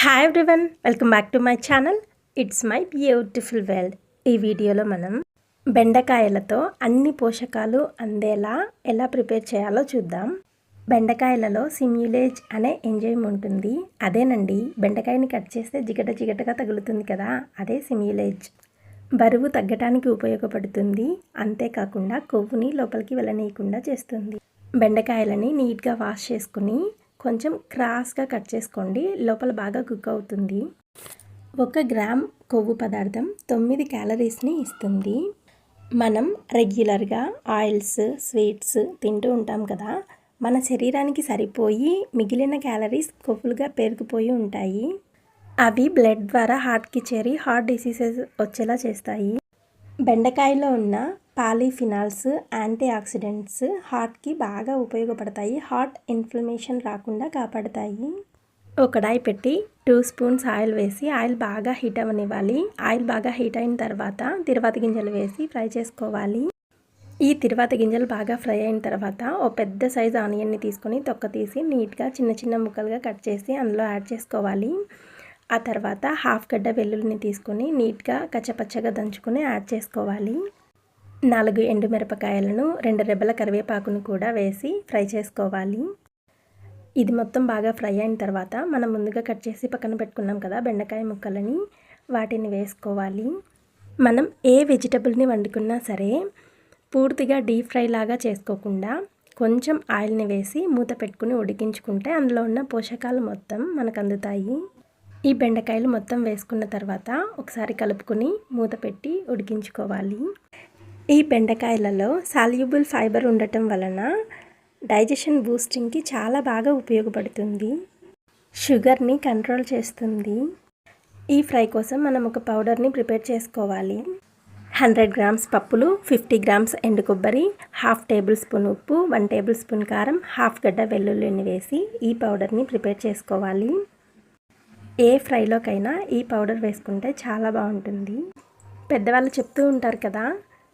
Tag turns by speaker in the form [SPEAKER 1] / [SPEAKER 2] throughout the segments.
[SPEAKER 1] Hi everyone, welcome back to my channel. It's my beautiful world. ఈ వీడియోలో మనం బెండకాయలతో అన్ని పోషకాలు అందేలా ఎలా ప్రిపేర్ చేయాలో చూద్దాం. బెండకాయలలో సిమ్యులేజ్ అనే ఎంజైమ్ ఉంటుంది. అదేనండి, బెండకాయని కట్ చేస్తే జిగటగా తగులుతుంది కదా, అదే సిమ్యులేజ్. బరువు తగ్గటానికి ఉపయోగపడుతుంది. అంతేకాకుండా కొవ్వుని లోపలికి వెళ్ళనీయకుండా చేస్తుంది. బెండకాయలని నీట్గా వాష్ చేసుకుని కొంచెం క్రాస్గా కట్ చేసుకోండి, లోపల బాగా కుక్ అవుతుంది. 1 గ్రామ్ కొవ్వు పదార్థం 9 క్యాలరీస్ని ఇస్తుంది. మనం రెగ్యులర్గా ఆయిల్స్, స్వీట్స్ తింటూ ఉంటాం కదా, మన శరీరానికి సరిపోయి మిగిలిన క్యాలరీస్ కొవ్వులుగా పేరుకుపోయి ఉంటాయి. అవి బ్లడ్ ద్వారా హార్ట్కి చేరి హార్ట్ డిసీజెస్ వచ్చేలా చేస్తాయి. బెండకాయలో ఉన్న పాలీఫినాల్స్, యాంటీ ఆక్సిడెంట్స్ హార్ట్కి బాగా ఉపయోగపడతాయి. హార్ట్ ఇన్ఫ్లమేషన్ రాకుండా కాపాడతాయి. ఒక కడాయి పెట్టి 2 స్పూన్స్ ఆయిల్ వేసి ఆయిల్ బాగా హీట్ అవ్వనివ్వాలి. ఆయిల్ బాగా హీట్ అయిన తర్వాత తిరువాత గింజలు వేసి ఫ్రై చేసుకోవాలి. ఈ తిరువాత గింజలు బాగా ఫ్రై అయిన తర్వాత ఓ పెద్ద సైజు ఆనియన్ని తీసుకొని తొక్క తీసి నీట్గా చిన్న ముక్కలుగా కట్ చేసి అందులో యాడ్ చేసుకోవాలి. ఆ తర్వాత హాఫ్ గడ్డ వెల్లుల్లిని తీసుకొని నీట్గా కచ్చపచ్చగా దంచుకొని యాడ్ చేసుకోవాలి. 4 ఎండుమిరపకాయలను, 2 రెబ్బల కరివేపాకును కూడా వేసి ఫ్రై చేసుకోవాలి. ఇది మొత్తం బాగా ఫ్రై అయిన తర్వాత మనం ముందుగా కట్ చేసి పక్కన పెట్టుకున్నాం కదా బెండకాయ ముక్కలని, వాటిని వేసుకోవాలి. మనం ఏ వెజిటబుల్ని వండుకున్నా సరే పూర్తిగా డీప్ ఫ్రై లాగా చేసుకోకుండా కొంచెం ఆయిల్ని వేసి మూత పెట్టుకుని ఉడికించుకుంటే అందులో ఉన్న పోషకాలు మొత్తం మనకు అందుతాయి. ఈ బెండకాయలు మొత్తం వేసుకున్న తర్వాత ఒకసారి కలుపుకొని మూత పెట్టి ఉడికించుకోవాలి. ఈ బెండకాయలలో సాల్యుబుల్ ఫైబర్ ఉండటం వలన డైజెషన్ బూస్టింగ్కి చాలా బాగా ఉపయోగపడుతుంది. షుగర్ని కంట్రోల్ చేస్తుంది. ఈ ఫ్రై కోసం మనం ఒక పౌడర్ని ప్రిపేర్ చేసుకోవాలి. 100 గ్రామ్స్ పప్పులు, 50 గ్రామ్స్ ఎండు కొబ్బరి, హాఫ్ టేబుల్ స్పూన్ ఉప్పు, 1 టేబుల్ స్పూన్ కారం, హాఫ్ గడ్డ వెల్లుల్లిని వేసి ఈ పౌడర్ని ప్రిపేర్ చేసుకోవాలి. ఏ ఫ్రైలోకైనా ఈ పౌడర్ వేసుకుంటే చాలా బాగుంటుంది. పెద్దవాళ్ళు చెప్తూ ఉంటారు కదా,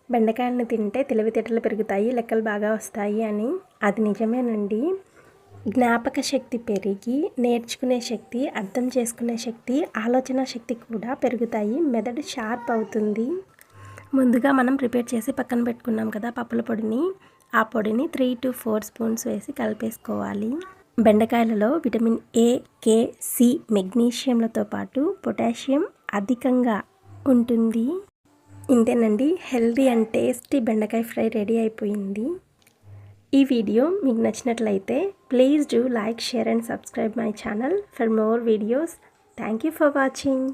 [SPEAKER 1] బెండకాయలను తింటే తెలివితేటలు పెరుగుతాయి, లెక్కలు బాగా వస్తాయి అని. అది నిజమేనండి. జ్ఞాపక శక్తి పెరిగి నేర్చుకునే శక్తి, అర్థం చేసుకునే శక్తి, ఆలోచన శక్తి కూడా పెరుగుతాయి. మెదడు షార్ప్ అవుతుంది. ముందుగా మనం ప్రిపేర్ చేసి పక్కన పెట్టుకున్నాం కదా పప్పుల పొడిని, ఆ పొడిని 3 to 4 స్పూన్స్ వేసి కలిపేసుకోవాలి. బెండకాయలలో విటమిన్ ఏ, కే, సి, మెగ్నీషియంలతో పాటు పొటాషియం అధికంగా ఉంటుంది. ఇంతేనండి, హెల్దీ అండ్ టేస్టీ బెండకాయ ఫ్రై రెడీ అయిపోయింది. ఈ వీడియో మీకు నచ్చినట్లయితే please do like, share and subscribe my channel for more videos. Thank you for watching.